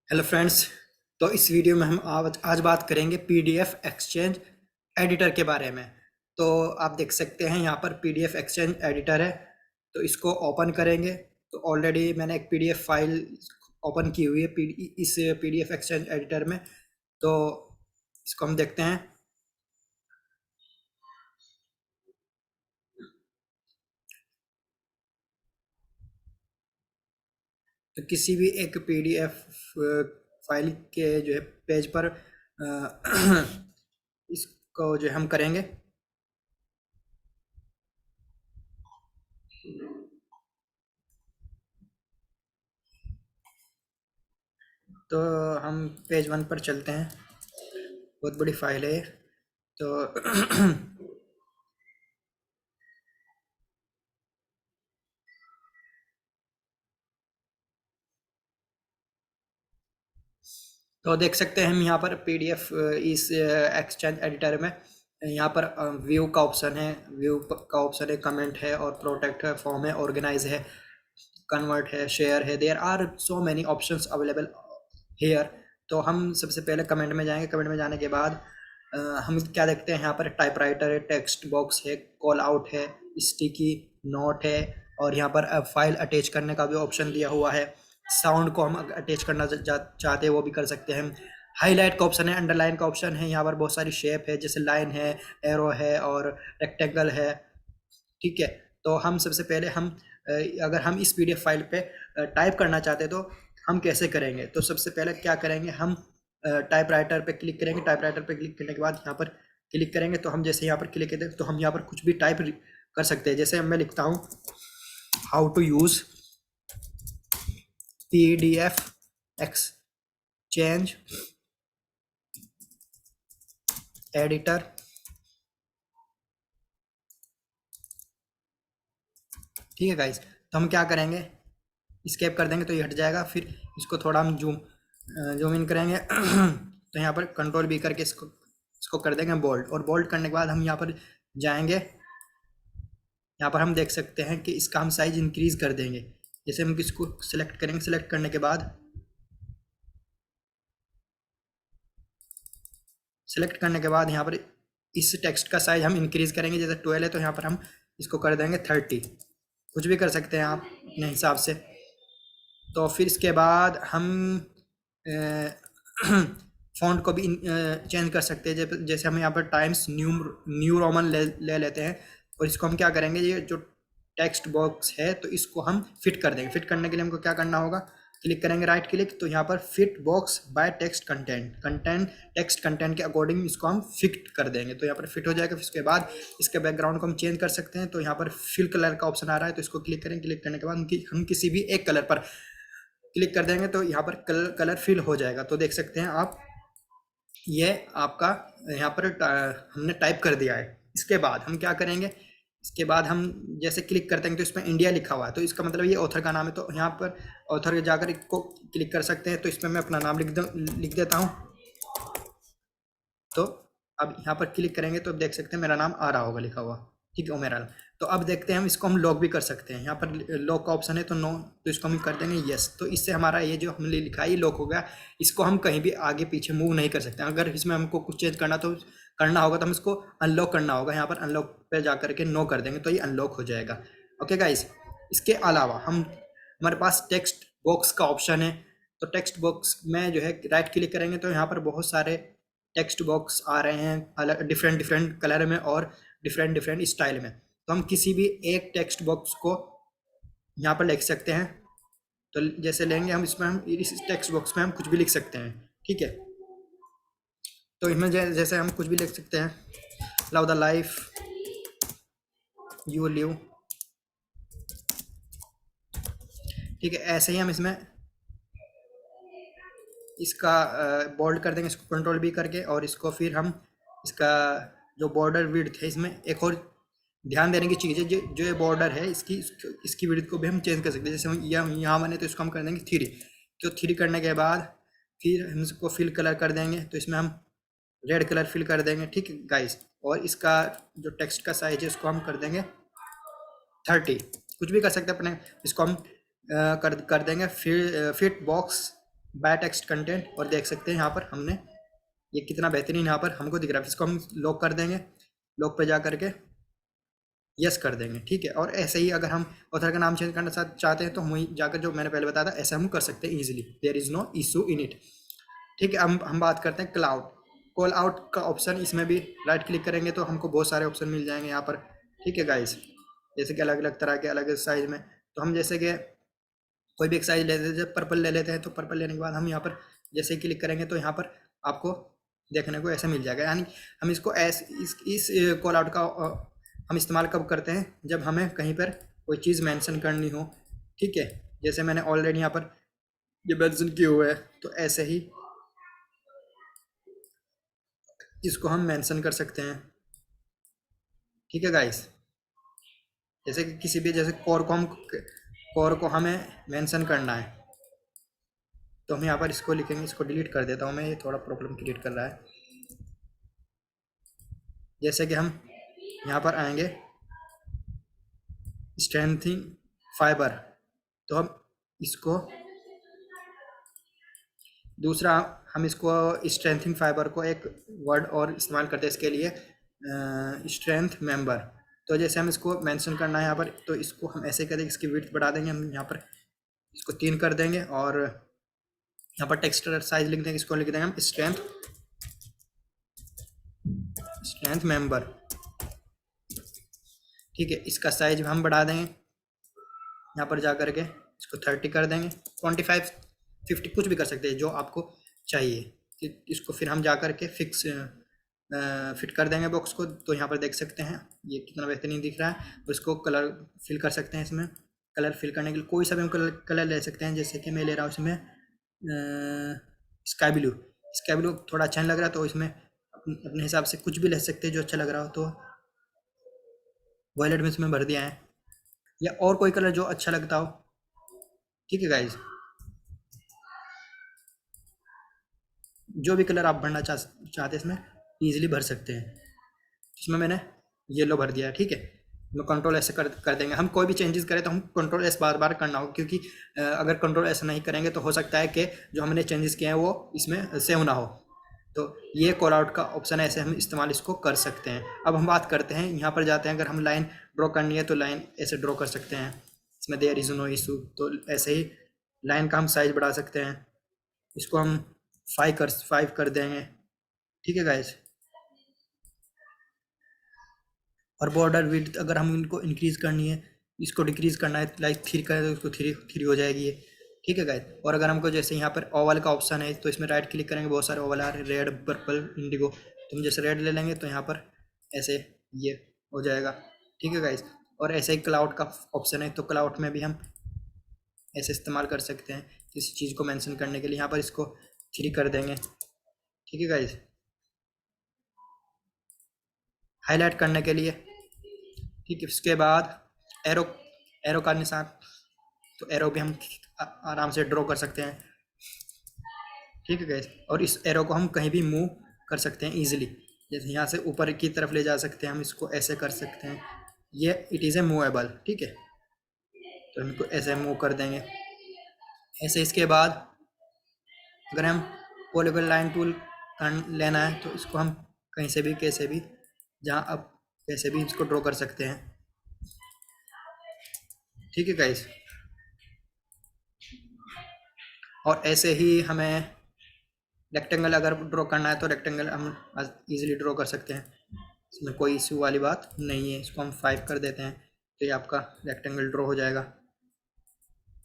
Hello friends. तो इस video में हम आज बात करेंगे पीडीएफ एक्सचेंज एडिटर के बारे में। तो आप देख सकते हैं यहाँ पर पीडीएफ एक्सचेंज एडिटर है। तो इसको ओपन करेंगे। तो ऑलरेडी मैंने एक पीडीएफ फाइल ओपन की हुई है इस पीडीएफ एक्सचेंज एडिटर में। तो इसको हम देखते हैं। तो किसी भी एक पीडीएफ फाइल के जो है पेज पर इसको जो हम करेंगे। तो हम पेज 1 पर चलते हैं। बहुत बड़ी फाइल है ये। तो तो देख सकते हैं हम यहाँ पर पीडीएफ इस एक्सचेंज एडिटर में यहाँ पर व्यू का ऑप्शन है। व्यू का ऑप्शन है, कमेंट है और प्रोटेक्ट है, फॉर्म है, ऑर्गेनाइज है, कन्वर्ट है, शेयर है। There are so many options available here. तो हम सबसे पहले कमेंट में जाएंगे। कमेंट में जाने के बाद हम क्या देखते हैं, यहाँ पर टाइपराइटर है, टेक्स्ट बॉक्स है, कॉल आउट है, स्टिकी नोट है और यहाँ पर फाइल अटैच करने का भी ऑप्शन दिया हुआ है। साउंड को हम अटैच करना चाहते हैं वो भी कर सकते हैं। हाईलाइट का ऑप्शन है, अंडरलाइन का ऑप्शन है। यहाँ पर बहुत सारी शेप है, जैसे लाइन है, एरो है और रेक्टेंगल है। ठीक है। तो हम सबसे पहले अगर हम इस पीडीएफ फाइल पे टाइप करना चाहते हैं तो हम कैसे करेंगे। तो सबसे पहले क्या करेंगे, हम टाइपराइटर पे क्लिक करेंगे। टाइपराइटर पे क्लिक करने के बाद यहाँ पर क्लिक करेंगे। तो हम जैसे यहाँ पर क्लिक करते हैं तो हम यहाँ पर कुछ भी टाइप कर सकते हैं। जैसे मैं लिखता हूँ how to use PDF exchange editor. ठीक है गाइस। तो हम क्या करेंगे, स्केप कर देंगे तो ये हट जाएगा। फिर इसको थोड़ा हम जूम इन करेंगे तो यहाँ पर कंट्रोल बी करके इसको कर देंगे बोल्ड। और बोल्ड करने के बाद हम यहाँ पर जाएंगे। यहाँ पर हम देख सकते हैं कि इसका हम साइज इंक्रीज कर देंगे। जैसे हम इसको सिलेक्ट करेंगे। सिलेक्ट करने के बाद यहाँ पर इस टेक्स्ट का साइज हम इंक्रीज करेंगे। जैसे 12 है तो यहाँ पर हम इसको कर देंगे 30। कुछ भी कर सकते हैं आप अपने हिसाब से। तो फिर इसके बाद हम फ़ॉन्ट को भी चेंज कर सकते हैं। जैसे हम यहाँ पर टाइम्स न्यू रोमन ले लेते हैं। और इसको हम क्या करेंगे, ये जो टेक्स्ट बॉक्स है तो इसको हम फिट कर देंगे। फिट करने के लिए हमको क्या करना होगा, क्लिक करेंगे राइट क्लिक। तो यहाँ पर fit box by text content text content के अकॉर्डिंग इसको हम फिट कर देंगे। तो यहाँ पर फिट हो जाएगा। फिर उसके बाद इसके बैकग्राउंड को हम चेंज कर सकते हैं। तो यहाँ पर फिल कलर का ऑप्शन आ रहा है तो इसको क्लिक करें। क्लिक करने के बाद हम किसी भी एक कलर पर क्लिक कर देंगे तो यहाँ पर कलर फिल हो जाएगा। तो देख सकते हैं आप, ये आपका यहाँ पर हमने टाइप कर दिया है। इसके बाद हम क्या करेंगे, इसके बाद हम जैसे क्लिक करते हैं तो इसमें इंडिया लिखा हुआ है तो इसका मतलब ये ऑथर का नाम है। तो यहाँ पर ऑथर जाकर इसको क्लिक कर सकते हैं। तो इसमें मैं अपना नाम लिख देता हूँ। तो अब यहाँ पर क्लिक करेंगे तो देख सकते हैं मेरा नाम आ रहा होगा लिखा हुआ। ठीक है, उमेराल। तो अब देखते हैं हम इसको हम लॉक भी कर सकते हैं। यहाँ पर लॉक का ऑप्शन है तो नो, तो इसको हम कर देंगे यस। तो इससे हमारा ये जो हमने लिखा है ये लॉक हो गया। इसको हम कहीं भी आगे पीछे मूव नहीं कर सकते। अगर इसमें हमको कुछ चेंज करना होगा तो हम इसको अनलॉक करना होगा। यहाँ पर अनलॉक पे जा करके नो कर देंगे तो ये अनलॉक हो जाएगा। Okay guys. इसके अलावा हमारे पास टेक्स्ट बॉक्स का ऑप्शन है। तो टेक्स्ट बॉक्स में जो है राइट क्लिक करेंगे तो यहाँ पर बहुत सारे टेक्स्ट बॉक्स आ रहे हैं, अलग डिफरेंट डिफरेंट कलर में और डिफरेंट डिफरेंट स्टाइल में। तो हम किसी भी एक टेक्स्ट बॉक्स को यहाँ पर लिख सकते हैं। तो जैसे लेंगे हम इसमें, हम इस टेक्स्ट बॉक्स में हम कुछ भी लिख सकते हैं। ठीक है। तो इसमें जैसे हम कुछ भी लिख सकते हैं, love the life you live. ठीक है। ऐसे ही हम इसमें इसका बोल्ड कर देंगे, इसको कंट्रोल भी करके। और इसको फिर हम इसका जो बॉर्डर विड्थ है, इसमें एक और ध्यान देने की चीज़ है, जो ये बॉर्डर है इसकी विड्थ को भी हम चेंज कर सकते हैं। जैसे हम यहाँ बने तो इसको हम कर देंगे 3। तो 3 करने के बाद फिर हम इसको फिल कलर कर देंगे। तो इसमें हम रेड कलर फिल कर देंगे। ठीक है गाइस। और इसका जो टेक्स्ट का साइज है उसको हम कर देंगे 30। कुछ भी कर सकते हैं अपने। इसको हम कर देंगे fit box by text content, और देख सकते हैं यहाँ पर हमने ये कितना बेहतरीन यहाँ पर हमको दिख रहा है। इसको हम लॉक कर देंगे, लॉक पे जा करके यस कर देंगे, ठीक है। और ऐसे ही अगर हम ऑथर का नाम चेंज करना चाहते हैं तो हम वहीं जाकर जो मैंने पहले बताया था ऐसे हम कर सकते हैं easily, there is no issue in it, ठीक है। हम बात करते हैं क्लाउड कॉल आउट का ऑप्शन। इसमें भी राइट क्लिक करेंगे तो हमको बहुत सारे ऑप्शन मिल जाएंगे यहाँ पर, ठीक है गाइस। जैसे कि अलग अलग तरह के अलग साइज में, तो हम जैसे कि कोई भी एक साइज लेते हैं, जब पर्पल ले लेते हैं तो पर्पल लेने के बाद हम यहाँ पर जैसे ही क्लिक करेंगे तो यहाँ पर आपको देखने को ऐसा मिल जाएगा। यानी हम इसको इस कॉल आउट का हम इस्तेमाल कब करते हैं, जब हमें कहीं पर कोई चीज़ मेंशन करनी हो, ठीक है। जैसे मैंने ऑलरेडी यहाँ पर ये मेंशन किए हुए है, तो ऐसे ही इसको हम मेंशन कर सकते हैं, ठीक है गाइस। जैसे कि किसी भी जैसे कोर को हमें मेंशन करना है, तो हम यहाँ पर इसको लिखेंगे। इसको डिलीट कर देता हूँ मैं, ये थोड़ा प्रॉब्लम क्रिएट कर रहा है। जैसे कि हम यहाँ पर आएंगे स्ट्रेंथिंग फाइबर, तो हम इसको दूसरा हम इसको स्ट्रेंथिंग फाइबर को एक वर्ड और इस्तेमाल करते हैं इसके लिए, स्ट्रेंथ मेंबर। तो जैसे हम इसको मेंशन करना है यहाँ पर, तो इसको हम ऐसे करेंगे, इसकी विड्थ बढ़ा देंगे हम यहाँ पर, इसको 3 कर देंगे, और यहाँ पर टेक्स्ट साइज लिख देंगे, इसको लिख देंगे हम स्ट्रेंथ मेंबर, ठीक है। इसका साइज हम बढ़ा देंगे, यहाँ पर जा करके इसको 30 कर देंगे, 25 50 कुछ भी कर सकते हैं जो आपको चाहिए। इसको फिर हम जा करके फिट कर देंगे बॉक्स को। तो यहाँ पर देख सकते हैं ये कितना बेहतरीन दिख रहा है। और इसको कलर फिल कर सकते हैं। इसमें कलर फिल करने के लिए कोई सा भी हम कलर ले सकते हैं। जैसे कि मैं ले रहा हूँ इसमें स्काई ब्लू थोड़ा अच्छा नहीं लग रहा, तो इसमें अपने हिसाब से कुछ भी ले सकते हैं जो अच्छा लग रहा हो। तो वॉयलेट में इसमें भर दिया है, या और कोई कलर जो अच्छा लगता हो, ठीक है गाइज। जो भी कलर आप भरना चाहते हैं इसमें ईजिली भर सकते हैं। इसमें मैंने येलो भर दिया है, ठीक है। मैं कंट्रोल ऐसे कर देंगे। हम कोई भी चेंजेस करें तो हम कंट्रोल एस बार बार करना हो, क्योंकि अगर कंट्रोल एस नहीं करेंगे तो हो सकता है कि जो हमने चेंजेस किए हैं वो इसमें सेव ना हो। तो ये कॉल आउट का ऑप्शन है, ऐसे हम इस्तेमाल इसको कर सकते हैं। अब हम बात करते हैं, यहाँ पर जाते हैं। अगर हम लाइन ड्रॉ करनी है तो लाइन ऐसे ड्रॉ कर सकते हैं, इसमें देयर इज़ नो इशू। तो ऐसे ही लाइन का हम साइज बढ़ा सकते हैं, इसको हम 5 कर देंगे, ठीक है गाइज। और बॉर्डर विड्थ अगर हम इनको इंक्रीज करनी है, इसको डिक्रीज करना है, लाइक 3 करें तो इसको 3 हो जाएगी ये, ठीक है गाइज। और अगर हमको जैसे यहाँ पर ओवल का ऑप्शन है, तो इसमें राइट क्लिक करेंगे, बहुत सारे ओवल आ रहे, रेड पर्पल इंडिगो। तो हम जैसे रेड ले लेंगे तो यहाँ पर ऐसे ये हो जाएगा, ठीक है गाइज। और ऐसे ही क्लाउड का ऑप्शन है, तो क्लाउड में भी हम ऐसे इस्तेमाल कर सकते हैं किसी चीज़ को मेंशन करने के लिए। यहाँ पर इसको 3 कर देंगे, ठीक है गाइज। हाईलाइट करने के लिए, ठीक है। उसके बाद एरो एरो का निशान, तो एरो भी हम आराम से ड्रॉ कर सकते हैं, ठीक है गाइस। और इस एरो को हम कहीं भी मूव कर सकते हैं इजीली। जैसे यहाँ से ऊपर की तरफ ले जा सकते हैं, हम इसको ऐसे कर सकते हैं, ये इट इज़ ए मूवेबल, ठीक है। तो हम इसको ऐसे मूव कर देंगे ऐसे। इसके बाद अगर हम पॉलीगॉन लाइन टूल लेना है तो इसको हम कहीं से भी कैसे भी जहाँ अब कैसे भी इसको ड्रॉ कर सकते हैं, ठीक है गाइस। और ऐसे ही हमें रेक्टेंगल अगर ड्रॉ करना है तो रेक्टेंगल हम इजीली ड्रॉ कर सकते हैं, इसमें कोई इशू वाली बात नहीं है। इसको हम 5 कर देते हैं, तो ये आपका रेक्टेंगल ड्रॉ हो जाएगा।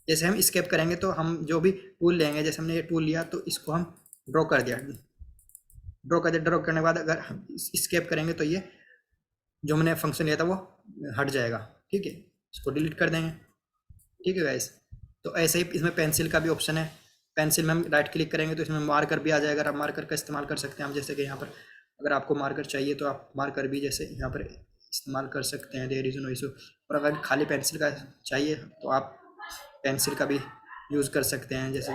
जैसे हम स्केप करेंगे तो हम जो भी टूल लेंगे, जैसे हमने ये टूल लिया तो इसको हम ड्रॉ कर दिया, ड्रॉ करने के बाद अगर हम स्केप करेंगे तो ये जो हमने फंक्शन लिया था वो हट जाएगा, ठीक है। इसको डिलीट कर देंगे, ठीक है गाइस। तो ऐसे ही इसमें पेंसिल का भी ऑप्शन है। पेंसिल में हम राइट क्लिक करेंगे तो इसमें मार्कर भी आ जाएगा। आप मार्कर का इस्तेमाल कर सकते हैं। हम जैसे कि यहाँ पर अगर आपको मार्कर चाहिए तो आप मार्कर भी जैसे यहाँ पर इस्तेमाल कर सकते हैं, देयर इज़ नो इशू। और अगर खाली पेंसिल का चाहिए तो आप पेंसिल का भी यूज़ कर सकते हैं। जैसे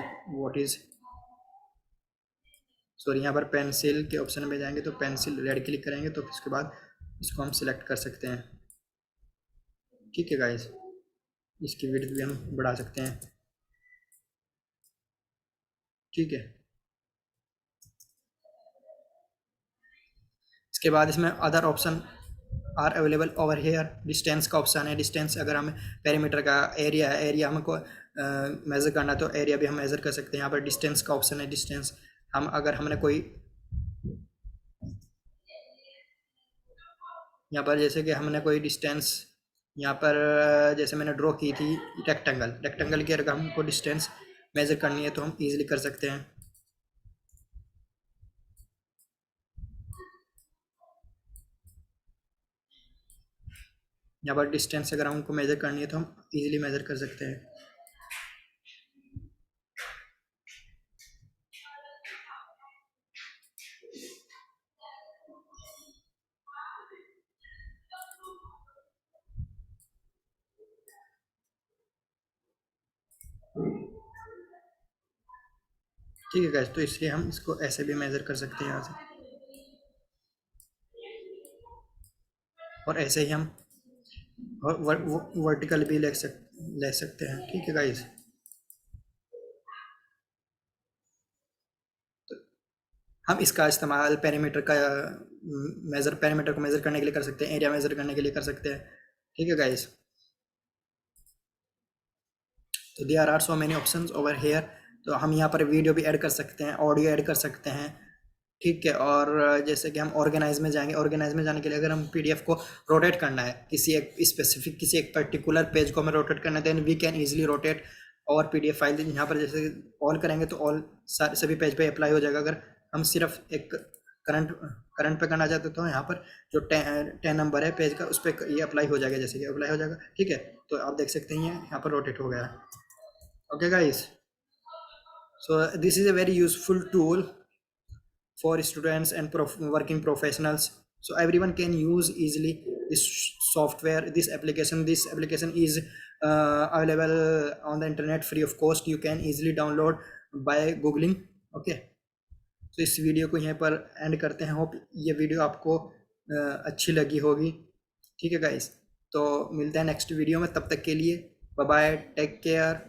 सॉरी, यहाँ पर पेंसिल के ऑप्शन में जाएंगे तो पेंसिल रेड क्लिक करेंगे तो उसके बाद इसको हम सिलेक्ट कर सकते हैं, ठीक है गाइस। इसकी विड्थ भी हम बढ़ा सकते हैं, ठीक है। इसके बाद इसमें other option are available over here. Distance का ऑप्शन है। डिस्टेंस अगर हमें पेरीमीटर का एरिया है, एरिया हमको मेज़र करना है तो एरिया भी हम मेज़र कर सकते हैं। यहाँ पर डिस्टेंस का ऑप्शन है। डिस्टेंस हम अगर हमने कोई यहाँ पर जैसे कि हमने कोई डिस्टेंस यहाँ पर जैसे मैंने ड्रॉ की थी रेक्टेंगल, रेक्टेंगल की अगर हमको डिस्टेंस मेज़र करनी है तो हम इजीली कर सकते हैं। यहाँ पर डिस्टेंस अगर हमको मेज़र करनी है तो हम इजीली मेज़र कर सकते हैं। ठीक है गाइस, तो इसलिए हम इसको ऐसे भी मेज़र कर सकते हैं यहाँ से, और ऐसे ही हम वर्टिकल भी ले सकते हैं। ठीक है गाइस, हम इसका इस्तेमाल पेरीमीटर का पेरीमीटर को मेज़र करने के लिए कर सकते हैं, एरिया मेज़र करने के लिए कर सकते हैं। ठीक है गाइस, तो there are so many options over here. तो हम यहाँ पर वीडियो भी ऐड कर सकते हैं, ऑडियो ऐड कर सकते हैं। ठीक है, और जैसे कि हम ऑर्गेनाइज में जाएंगे, ऑर्गेनाइज में जाने के लिए अगर हम पीडीएफ को रोटेट करना है, किसी एक स्पेसिफिक किसी एक पर्टिकुलर पेज को हमें रोटेट करना है, then we can easily rotate और पीडीएफ फाइल। यहाँ पर जैसे ऑल करेंगे तो ऑल सभी पेज पे अप्लाई हो जाएगा। अगर हम सिर्फ एक करंट करंट पे करना चाहते तो यहाँ पर जो 10 नंबर है पेज का उस पर ये अप्लाई हो जाएगा, जैसे कि अप्लाई हो जाएगा। ठीक है, तो आप देख सकते हैं यहाँ पर रोटेट हो गया है। Okay guys, so this is a very useful tool for students and working professionals, so everyone can use easily this software, this application is available on the internet free of cost. You can easily download by googling. Okay, तो इस video को यहीं पर and करते हैं। Hope ये video आपको अच्छी लगी होगी। ठीक है गाइस, तो मिलते हैं नेक्स्ट वीडियो में, तब तक के लिए बाय बाय, टेक केयर।